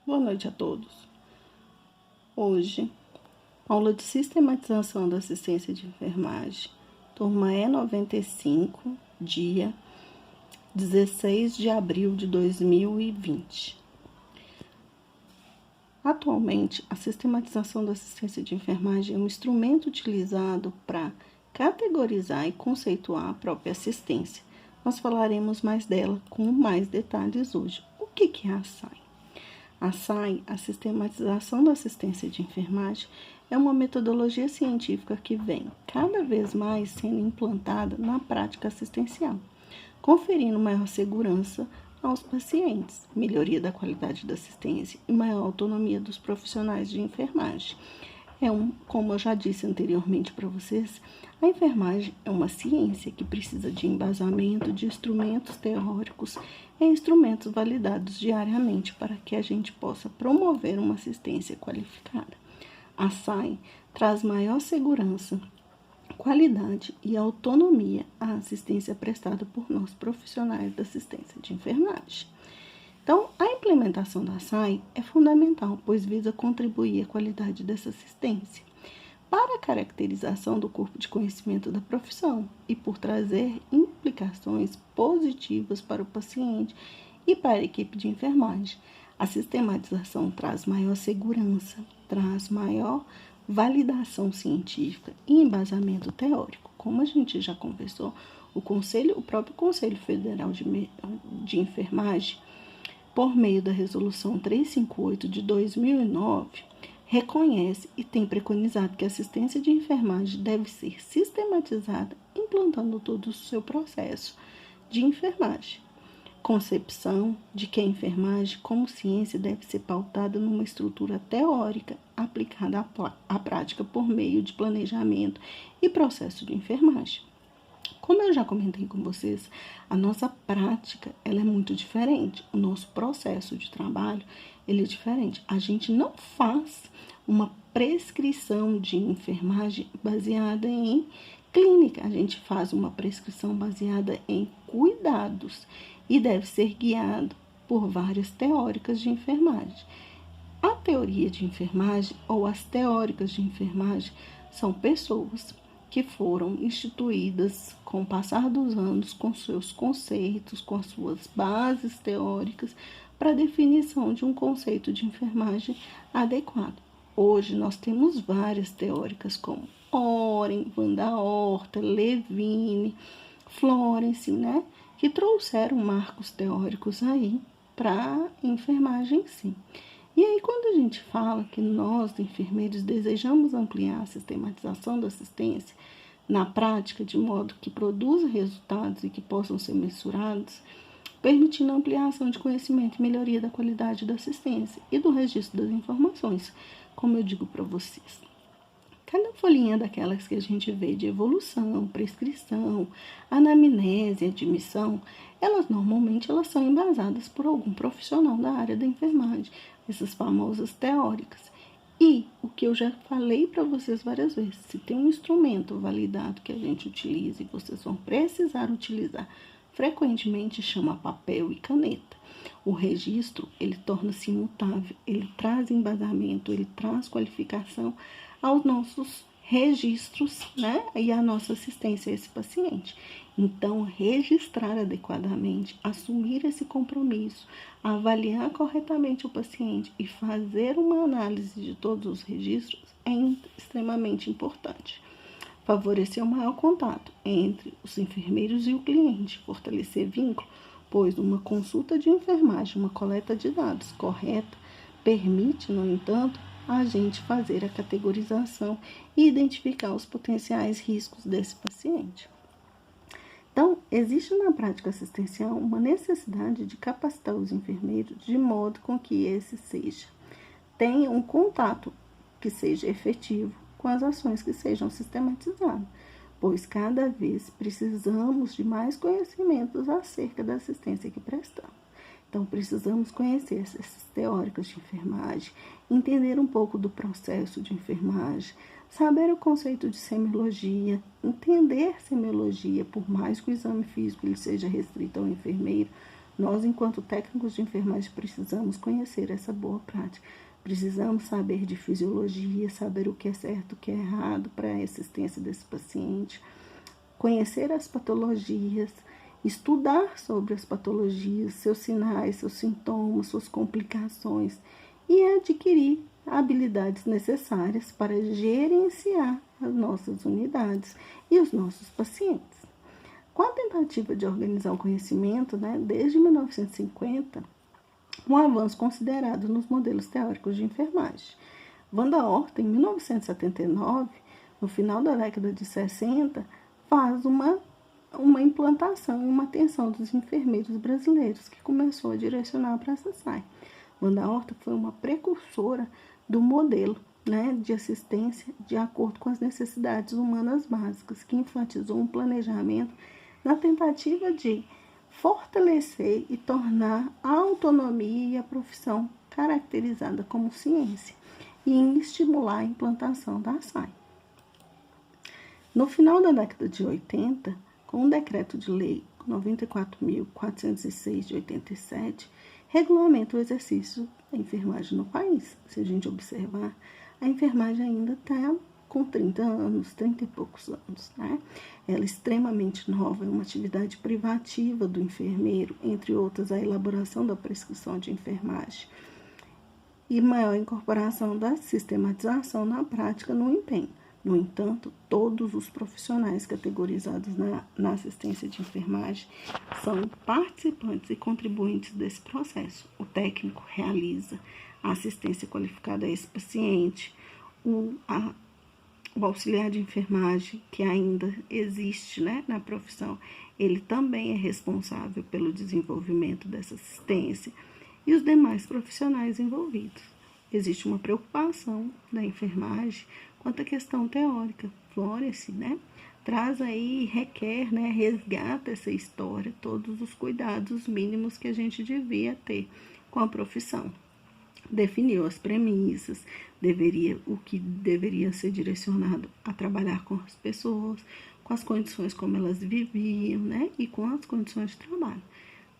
Boa noite a todos. Hoje, aula de sistematização da assistência de enfermagem, turma E95, dia 16 de abril de 2020. Atualmente, a sistematização da assistência de enfermagem é um instrumento utilizado para categorizar e conceituar a própria assistência. Nós falaremos mais dela com mais detalhes hoje. O que é a SAI? A SAI, a sistematização da assistência de enfermagem, é uma metodologia científica que vem cada vez mais sendo implantada na prática assistencial, conferindo maior segurança aos pacientes, melhoria da qualidade da assistência e maior autonomia dos profissionais de enfermagem. Como eu já disse anteriormente para vocês, a enfermagem é uma ciência que precisa de embasamento de instrumentos teóricos e instrumentos validados diariamente para que a gente possa promover uma assistência qualificada. A SAI traz maior segurança, qualidade e autonomia à assistência prestada por nós profissionais da assistência de enfermagem. Então, a implementação da SAI é fundamental, pois visa contribuir à qualidade dessa assistência para a caracterização do corpo de conhecimento da profissão e por trazer implicações positivas para o paciente e para a equipe de enfermagem. A sistematização traz maior segurança, traz maior validação científica e embasamento teórico. Como a gente já conversou, o próprio Conselho Federal de Enfermagem, por meio da Resolução 358 de 2009, reconhece e tem preconizado que a assistência de enfermagem deve ser sistematizada, implantando todo o seu processo de enfermagem. Concepção de que a enfermagem, como ciência, deve ser pautada numa estrutura teórica aplicada à prática por meio de planejamento e processo de enfermagem. Como eu já comentei com vocês, a nossa prática ela é muito diferente. O nosso processo de trabalho ele é diferente. A gente não faz uma prescrição de enfermagem baseada em clínica. A gente faz uma prescrição baseada em cuidados e deve ser guiado por várias teóricas de enfermagem. A teoria de enfermagem ou as teóricas de enfermagem são pessoas que foram instituídas com o passar dos anos, com seus conceitos, com as suas bases teóricas, para a definição de um conceito de enfermagem adequado. Hoje nós temos várias teóricas como Oren, Wanda Horta, Levine, Florence, que trouxeram marcos teóricos aí para a enfermagem, sim. E aí, quando a gente fala que nós, enfermeiros, desejamos ampliar a sistematização da assistência na prática, de modo que produza resultados e que possam ser mensurados, permitindo a ampliação de conhecimento e melhoria da qualidade da assistência e do registro das informações, como eu digo para vocês. Cada folhinha daquelas que a gente vê de evolução, prescrição, anamnese, admissão, normalmente são embasadas por algum profissional da área da enfermagem, essas famosas teóricas. E o que eu já falei para vocês várias vezes, se tem um instrumento validado que a gente utiliza e vocês vão precisar utilizar frequentemente, chama papel e caneta. O registro, ele torna-se imutável, ele traz embasamento, ele traz qualificação aos nossos registros, e à nossa assistência a esse paciente. Então, registrar adequadamente, assumir esse compromisso, avaliar corretamente o paciente e fazer uma análise de todos os registros é extremamente importante. Favorecer o maior contato entre os enfermeiros e o cliente, fortalecer vínculo, pois uma consulta de enfermagem, uma coleta de dados correta, permite, no entanto, a gente fazer a categorização e identificar os potenciais riscos desse paciente. Então, existe na prática assistencial uma necessidade de capacitar os enfermeiros de modo com que esse tenha um contato que seja efetivo com as ações que sejam sistematizadas, pois cada vez precisamos de mais conhecimentos acerca da assistência que prestamos. Então, precisamos conhecer essas teóricas de enfermagem, entender um pouco do processo de enfermagem, saber o conceito de semiologia, entender semiologia, por mais que o exame físico ele seja restrito ao enfermeiro, Nós, enquanto técnicos de enfermagem, precisamos conhecer essa boa prática. Precisamos saber de fisiologia, saber o que é certo, o que é errado para a assistência desse paciente, conhecer as patologias, estudar sobre as patologias, seus sinais, seus sintomas, suas complicações e adquirir habilidades necessárias para gerenciar as nossas unidades e os nossos pacientes. Com a tentativa de organizar o conhecimento, desde 1950, um avanço considerado nos modelos teóricos de enfermagem. Wanda Horta, em 1979, no final da década de 60, faz uma implantação e uma atenção dos enfermeiros brasileiros, que começou a direcionar para essa SAI. Wanda Horta foi uma precursora do modelo de assistência de acordo com as necessidades humanas básicas, que enfatizou um planejamento na tentativa de fortalecer e tornar a autonomia e a profissão caracterizada como ciência e em estimular a implantação da SAI. No final da década de 80, com o decreto de lei 94.406 de 87, regulamenta o exercício da enfermagem no país. Se a gente observar, a enfermagem ainda está com 30 anos, 30 e poucos anos, Ela é extremamente nova, é uma atividade privativa do enfermeiro, entre outras, a elaboração da prescrição de enfermagem e maior incorporação da sistematização na prática no empenho. No entanto, todos os profissionais categorizados na assistência de enfermagem são participantes e contribuintes desse processo. O técnico realiza a assistência qualificada a esse paciente, o auxiliar de enfermagem, que ainda existe na profissão, ele também é responsável pelo desenvolvimento dessa assistência e os demais profissionais envolvidos. Existe uma preocupação da enfermagem quanto à questão teórica. Florence, traz aí, requer, resgata essa história, todos os cuidados mínimos que a gente devia ter com a profissão. Definiu as premissas, o que deveria ser direcionado a trabalhar com as pessoas, com as condições como elas viviam, e com as condições de trabalho.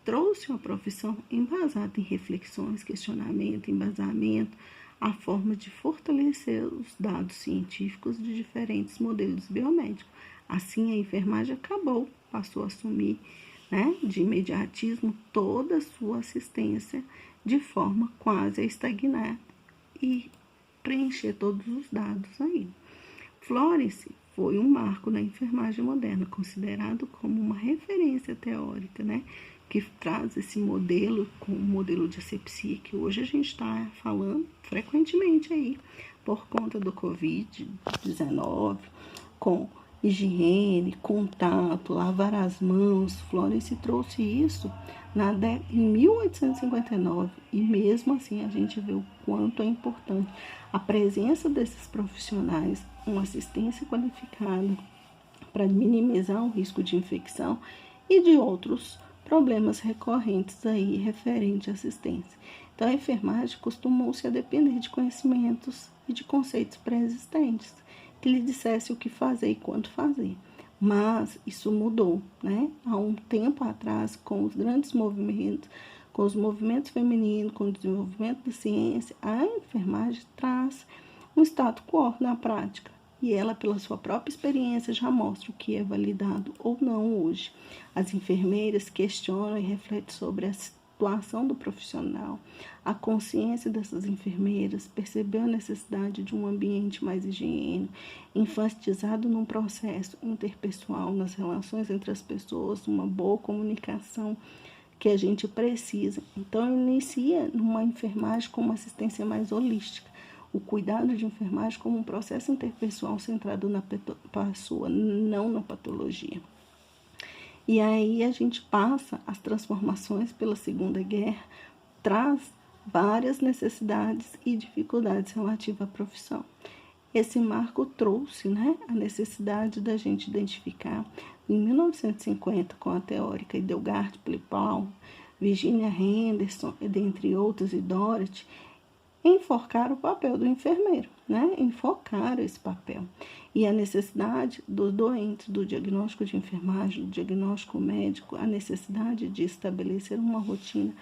Trouxe uma profissão embasada em reflexões, questionamento, embasamento, a forma de fortalecer os dados científicos de diferentes modelos biomédicos. Assim, a enfermagem passou a assumir, de imediatismo, toda a sua assistência de forma quase a estagnar e preencher todos os dados aí. Florence foi um marco na enfermagem moderna, considerado como uma referência teórica, que traz esse modelo, com o modelo de asepsia, que hoje a gente está falando frequentemente aí, por conta do Covid-19, com higiene, contato, lavar as mãos. Florence trouxe isso em 1859, e mesmo assim a gente vê o quanto é importante a presença desses profissionais, uma assistência qualificada para minimizar o risco de infecção e de outros problemas recorrentes aí referente à assistência. Então, a enfermagem costumou-se a depender de conhecimentos e de conceitos pré-existentes, que lhe dissesse o que fazer e quando fazer. Mas isso mudou, Há um tempo atrás, com os grandes movimentos, com os movimentos femininos, com o desenvolvimento da ciência, a enfermagem traz um status quo na prática. E ela, pela sua própria experiência, já mostra o que é validado ou não hoje. As enfermeiras questionam e refletem sobre a situação do profissional. A consciência dessas enfermeiras percebeu a necessidade de um ambiente mais higiênico, enfatizado num processo interpessoal, nas relações entre as pessoas, uma boa comunicação que a gente precisa. Então, inicia numa enfermagem com uma assistência mais holística. O cuidado de enfermagem como um processo interpessoal centrado na pessoa, não na patologia. E aí a gente passa as transformações pela Segunda Guerra, traz várias necessidades e dificuldades relativas à profissão. Esse marco trouxe a necessidade da gente identificar, em 1950, com a teórica Hildegard Pleplau, Virginia Henderson, dentre outras, e Dorothy, enfocar o papel do enfermeiro, né? Enfocar esse papel. E a necessidade dos doentes, do diagnóstico de enfermagem, do diagnóstico médico, a necessidade de estabelecer uma rotina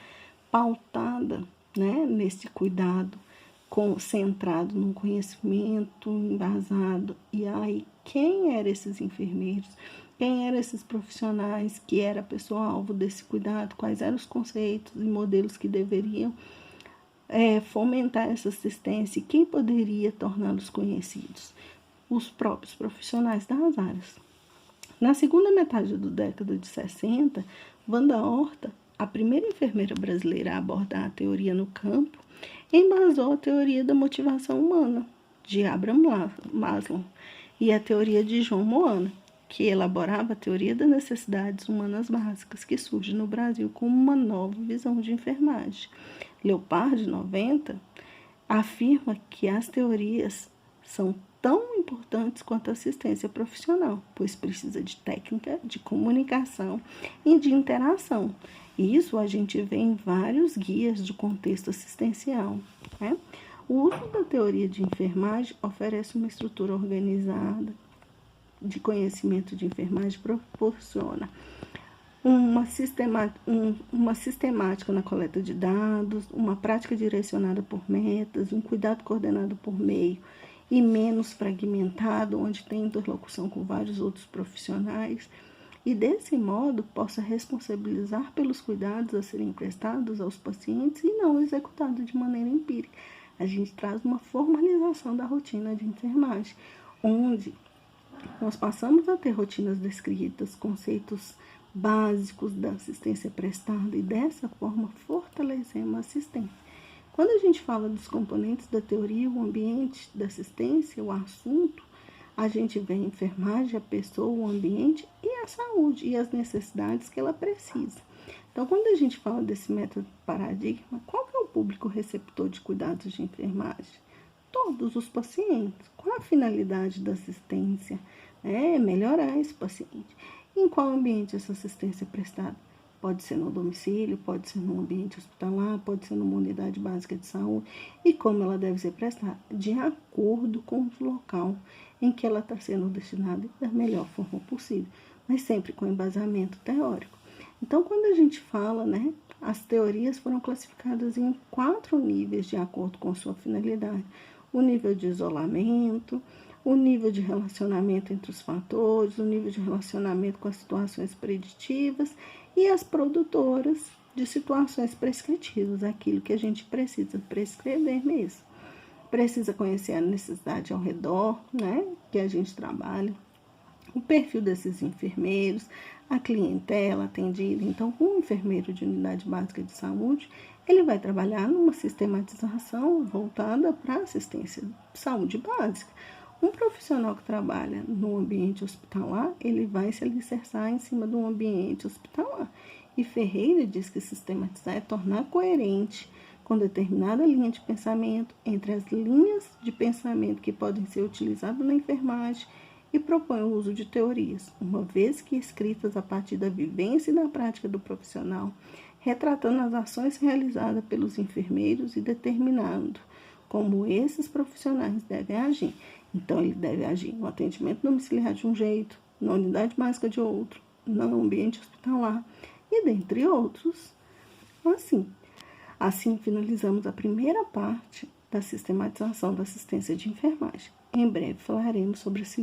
pautada, né, nesse cuidado, centrado num conhecimento embasado. E aí, quem eram esses enfermeiros? Quem eram esses profissionais que era a pessoa-alvo desse cuidado? Quais eram os conceitos e modelos que deveriam fomentar essa assistência? E quem poderia torná-los conhecidos? Os próprios profissionais das áreas. Na segunda metade da década de 60, Wanda Horta, a primeira enfermeira brasileira a abordar a teoria no campo, embasou a teoria da motivação humana, de Abraham Maslow, e a teoria de John Moana, que elaborava a teoria das necessidades humanas básicas, que surge no Brasil como uma nova visão de enfermagem. Leopard, 90, afirma que as teorias são tão importantes quanto a assistência profissional, pois precisa de técnica, de comunicação e de interação. Isso a gente vê em vários guias de contexto assistencial, né? O uso da teoria de enfermagem oferece uma estrutura organizada de conhecimento de enfermagem, proporciona uma sistemática na coleta de dados, uma prática direcionada por metas, um cuidado coordenado por meio e menos fragmentado, onde tem interlocução com vários outros profissionais, e desse modo possa responsabilizar pelos cuidados a serem prestados aos pacientes e não executados de maneira empírica. A gente traz uma formalização da rotina de enfermagem, onde nós passamos a ter rotinas descritas, conceitos básicos da assistência prestada e dessa forma fortalecemos a assistência. Quando a gente fala dos componentes da teoria, o ambiente da assistência, o assunto, a gente vê a enfermagem, a pessoa, o ambiente e a saúde e as necessidades que ela precisa. Então, quando a gente fala desse método paradigma, qual que é o público receptor de cuidados de enfermagem? Todos os pacientes. Qual a finalidade da assistência? Melhorar esse paciente. Em qual ambiente essa assistência é prestada? Pode ser no domicílio, pode ser no ambiente hospitalar, pode ser numa unidade básica de saúde. E como ela deve ser prestada? De acordo com o local em que ela está sendo destinada da melhor forma possível, mas sempre com embasamento teórico. Então, quando a gente fala, as teorias foram classificadas em 4 níveis de acordo com sua finalidade. O nível de isolamento, o nível de relacionamento entre os fatores, o nível de relacionamento com as situações preditivas e as produtoras de situações prescritivas, aquilo que a gente precisa prescrever mesmo. Precisa conhecer a necessidade ao redor, que a gente trabalha, o perfil desses enfermeiros, a clientela atendida. Então, um enfermeiro de unidade básica de saúde, ele vai trabalhar numa sistematização voltada para a assistência de saúde básica. Um profissional que trabalha no ambiente hospitalar, ele vai se alicerçar em cima do ambiente hospitalar. E Ferreira diz que sistematizar é tornar coerente com determinada linha de pensamento entre as linhas de pensamento que podem ser utilizadas na enfermagem e propõe o uso de teorias, uma vez que escritas a partir da vivência e da prática do profissional, retratando as ações realizadas pelos enfermeiros e determinando como esses profissionais devem agir. Então, ele deve agir no atendimento domiciliar de um jeito, na unidade básica de outro, no ambiente hospitalar e dentre outros. Assim finalizamos a primeira parte da sistematização da assistência de enfermagem. Em breve falaremos sobre a segunda.